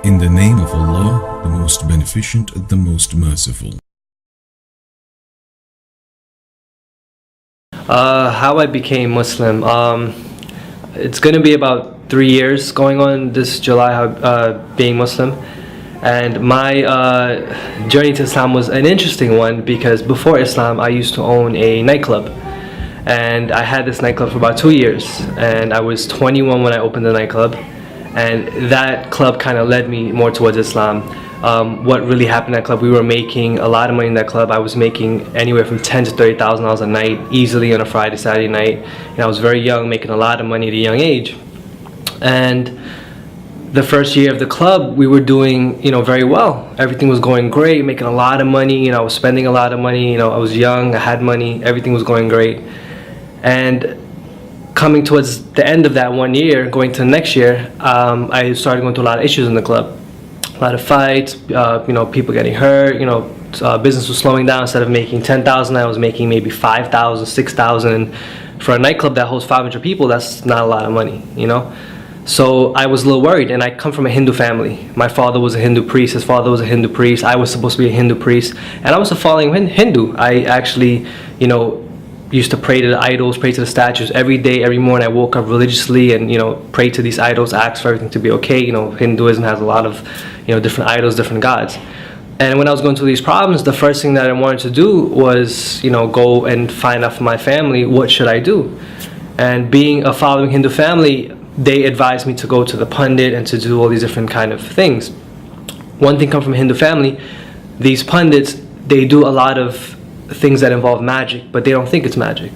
In the name of Allah, the most beneficent, the most merciful. How I became Muslim. It's going to be about 3 years going on this July, being Muslim. And my journey to Islam was an interesting one because before Islam I used to own a nightclub. And I had this nightclub for about 2 years. And I was 21 when I opened the nightclub. And that club kind of led me more towards Islam. What really happened in that club, we were making a lot of money in that club. I was making anywhere from $10,000 to $30,000 a night, easily on a Friday, Saturday night. And I was very young, making a lot of money at a young age. And the first year of the club, we were doing, very well. Everything was going great, making a lot of money. I was spending a lot of money. I was young, I had money, everything was going great. And coming towards the end of that 1 year, going to the next year, I started going through a lot of issues in the club. A lot of fights, people getting hurt, business was slowing down. Instead of making 10,000, I was making maybe 5,000, 6,000. For a nightclub that holds 500 people, that's not a lot of money, So I was a little worried, and I come from a Hindu family. My father was a Hindu priest, his father was a Hindu priest, I was supposed to be a Hindu priest, and I was a following Hindu. I actually, used to pray to the idols, pray to the statues every day, every morning. I woke up religiously and prayed to these idols, asked for everything to be okay. Hinduism has a lot of different idols, different gods. And when I was going through these problems, the first thing that I wanted to do was go and find out from my family, what should I do? And being a following Hindu family, they advised me to go to the pundit and to do all these different kind of things. One thing come from a Hindu family, these pundits, they do a lot of things that involve magic, but they don't think it's magic.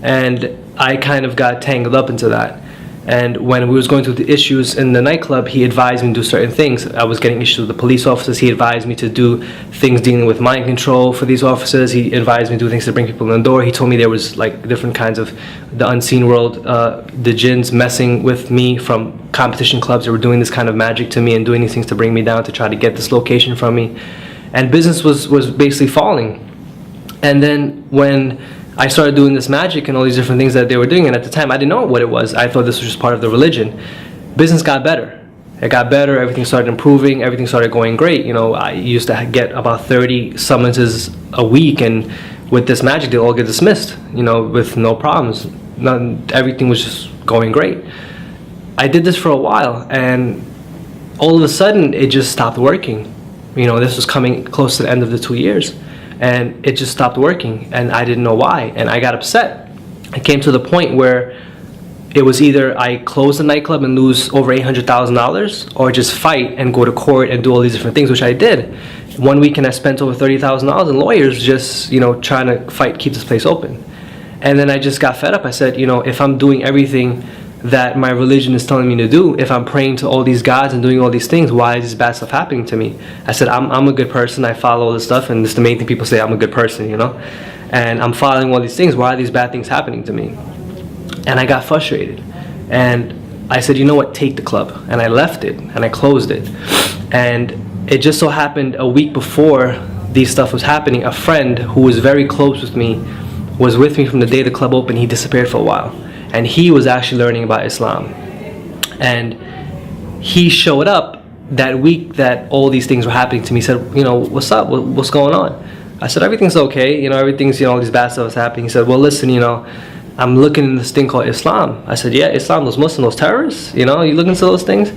And I kind of got tangled up into that. And when we was going through the issues in the nightclub, he advised me to do certain things. I was getting issues with the police officers. He advised me to do things dealing with mind control for these officers. He advised me to do things to bring people in the door. He told me there was like different kinds of the unseen world, the jinns messing with me from competition clubs. They were doing this kind of magic to me and doing these things to bring me down to try to get this location from me. And business was basically falling. And then when I started doing this magic and all these different things that they were doing, and at the time I didn't know what it was. I thought this was just part of the religion. Business got better. It got better, everything started improving, everything started going great. I used to get about 30 summonses a week, and with this magic they all get dismissed, with no problems. Everything was just going great. I did this for a while, and all of a sudden it just stopped working. This was coming close to the end of the 2 years. And it just stopped working, and I didn't know why, and I got upset. It came to the point where it was either I close the nightclub and lose over $800,000, or just fight and go to court and do all these different things, which I did. One weekend I spent over $30,000 in lawyers just trying to fight, keep this place open. And then I just got fed up. I said, if I'm doing everything that my religion is telling me to do, if I'm praying to all these gods and doing all these things, why is this bad stuff happening to me? I said, I'm a good person, I follow all this stuff, and this is the main thing people say, I'm a good person, and I'm following all these things, why are these bad things happening to me? And I got frustrated, and I said, you know what, take the club. And I left it, and I closed it. And it just so happened a week before these stuff was happening, a friend who was very close with me was with me from the day the club opened. He disappeared for a while. And he was actually learning about Islam. And he showed up that week that all these things were happening to me. He said, what's up? What's going on? I said, everything's okay. Everything's, all these bad stuff is happening. He said, well, listen, I'm looking in this thing called Islam. I said, yeah, Islam, those Muslims, those terrorists, you looking into those things?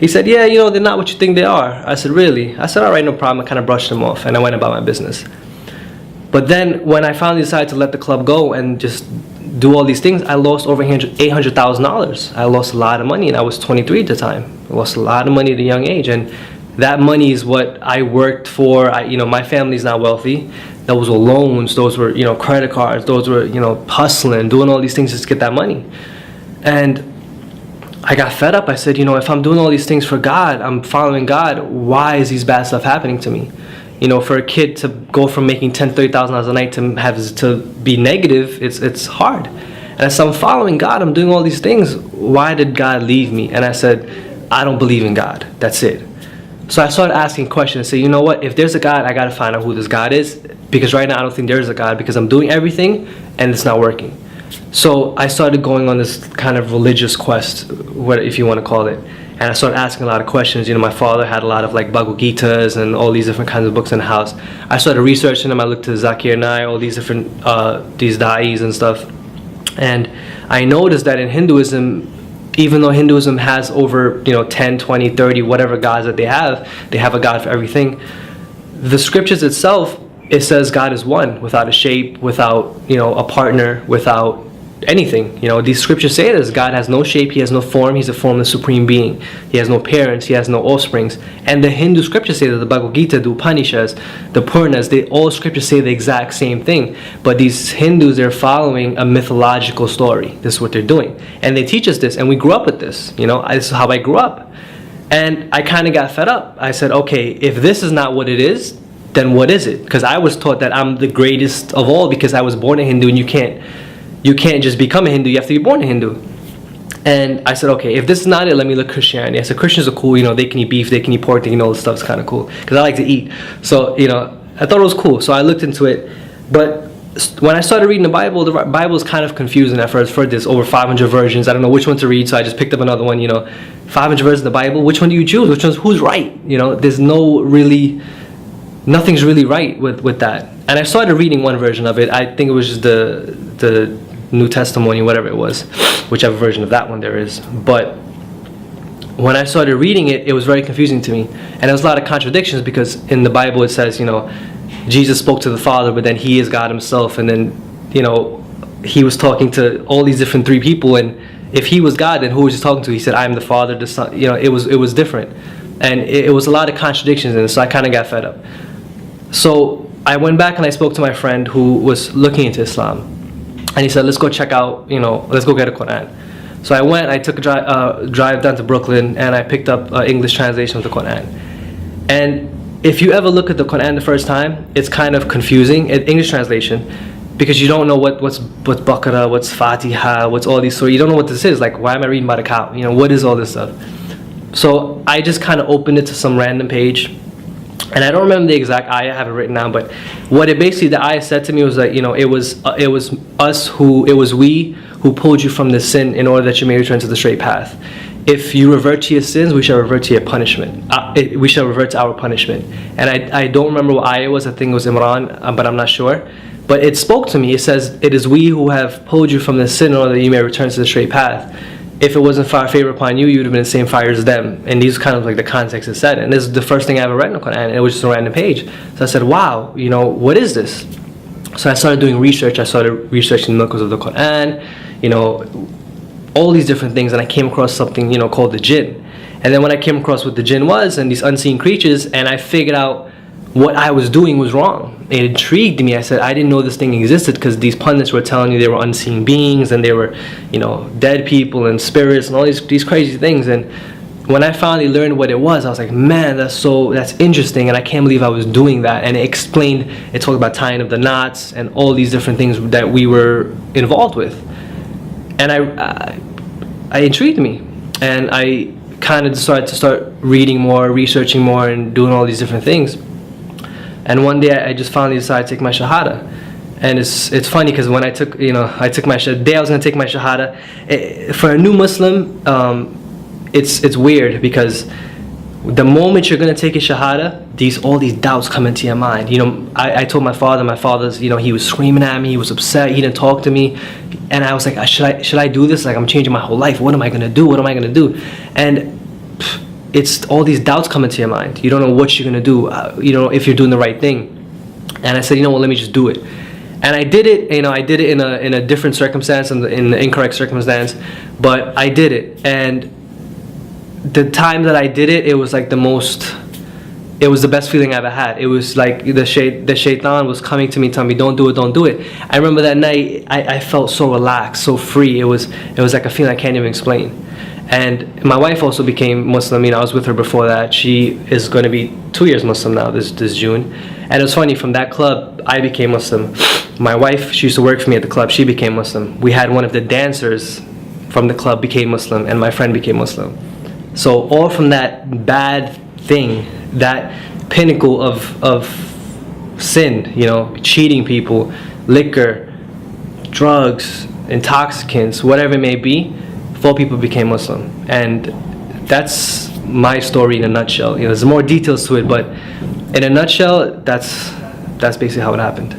He said, yeah, they're not what you think they are. I said, really? I said, all right, no problem. I kind of brushed them off, and I went about my business. But then when I finally decided to let the club go and just do all these things, I lost over $800,000. I lost a lot of money, and I was 23 at the time. I lost a lot of money at a young age, and that money is what I worked for. My family's not wealthy. Those were loans, those were credit cards, those were hustling, doing all these things just to get that money. And I got fed up. I said, if I'm doing all these things for God, I'm following God, why is these bad stuff happening to me? For a kid to go from making $10,000, $30,000 a night to be negative, it's hard. And I said, I'm following God, I'm doing all these things. Why did God leave me? And I said, I don't believe in God. That's it. So I started asking questions and say, you know what? If there's a God, I got to find out who this God is. Because right now I don't think there is a God, because I'm doing everything and it's not working. So I started going on this kind of religious quest, if you want to call it. and I started asking a lot of questions. My father had a lot of like Bhagavad Gitas and all these different kinds of books in the house. I started researching them. I looked to Zakir Naik, all these different these da'is and stuff, and I noticed that in Hinduism, even though Hinduism has over 10, 20, 30, whatever gods that they have a god for everything. The scriptures itself, it says God is one, without a shape, without a partner, without anything. These scriptures say this: God has no shape, he has no form, he's a formless supreme being. He has no parents, he has no offsprings. And the Hindu scriptures say that, the Bhagavad Gita, the Upanishads, the Puranas, all scriptures say the exact same thing. But these Hindus, they're following a mythological story. This is what they're doing. And they teach us this, and we grew up with this. This is how I grew up. And I kind of got fed up. I said, okay, if this is not what it is, then what is it? Because I was taught that I'm the greatest of all because I was born a Hindu, and you can't just become a Hindu, you have to be born a Hindu. And I said, okay, if this is not it, let me look Christianity. I said, Christians are cool, they can eat beef, they can eat pork, they can all this stuff's kind of cool. Because I like to eat. So, I thought it was cool. So I looked into it. But when I started reading the Bible is kind of confusing at first. There's over 500 versions. I don't know which one to read, so I just picked up another one, 500 versions of the Bible. Which one do you choose? Who's right? There's nothing's really right with that. And I started reading one version of it. I think it was just the New Testimony, whatever it was, whichever version of that one there is. But when I started reading it, it was very confusing to me, and there was a lot of contradictions, because in the Bible it says, Jesus spoke to the Father, but then he is God himself, and then he was talking to all these different three people, and if he was God, then who was he talking to? He said, I am the Father, the Son. It was different, and it was a lot of contradictions in it. So I kind of got fed up. So I went back and I spoke to my friend who was looking into Islam. And he said, let's go check out, let's go get a Quran. So I went, I took a drive down to Brooklyn, and I picked up an English translation of the Quran. And if you ever look at the Quran the first time, it's kind of confusing, English translation, because you don't know what's Baqarah, what's Fatiha, what's all these, so you don't know what this is. Like, why am I reading about a cow? What is all this stuff? So I just kind of opened it to some random page. And I don't remember the exact ayah, I have it written down, but what it basically, the ayah said to me was that, it was we who pulled you from the sin in order that you may return to the straight path. If you revert to your sins, we shall revert to your punishment. We shall revert to our punishment. And I don't remember what ayah it was. I think it was Imran, but I'm not sure. But it spoke to me. It says, it is we who have pulled you from the sin in order that you may return to the straight path. If it wasn't for our favor upon you, you would have been in the same fire as them. And these kind of like the context it said. And this is the first thing I ever read in the Quran, and it was just a random page. So I said, wow, what is this? So I started doing research. I started researching the miracles of the Quran, all these different things, and I came across something, called the jinn. And then when I came across what the jinn was and these unseen creatures, and I figured out what I was doing was wrong. It intrigued me. I said, I didn't know this thing existed, because these pundits were telling you they were unseen beings, and they were, dead people and spirits and all these crazy things. And when I finally learned what it was, I was like, man, that's interesting, and I can't believe I was doing that. And it talked about tying up the knots and all these different things that we were involved with. And I intrigued me, and I kind of decided to start reading more, researching more, and doing all these different things. And one day I just finally decided to take my Shahada. And it's funny, because when I took my Shahada, the day I was going to take my Shahada, for a new Muslim, it's weird, because the moment you're going to take a Shahada, all these doubts come into your mind. I told my father's, he was screaming at me, he was upset, he didn't talk to me. And I was like, should I do this? Like, I'm changing my whole life. What am I going to do? What am I going to do? And it's all these doubts come into your mind. You don't know what you're going to do, if you're doing the right thing. And I said, let me just do it. And I did it, I did it in a different circumstance, in the incorrect circumstance, but I did it. And the time that I did it, it was like it was the best feeling I ever had. It was like the shaitan was coming to me, telling me, don't do it, don't do it. I remember that night, I felt so relaxed, so free. It was like a feeling I can't even explain. And my wife also became Muslim. I was with her before that. She is going to be 2 years Muslim now, this June. And it was funny, from that club, I became Muslim. My wife, she used to work for me at the club, she became Muslim. We had one of the dancers from the club became Muslim, and my friend became Muslim. So all from that bad thing, that pinnacle of sin, cheating people, liquor, drugs, intoxicants, whatever it may be, 4 people became Muslim. And that's my story in a nutshell. There's more details to it, but in a nutshell, that's basically how it happened.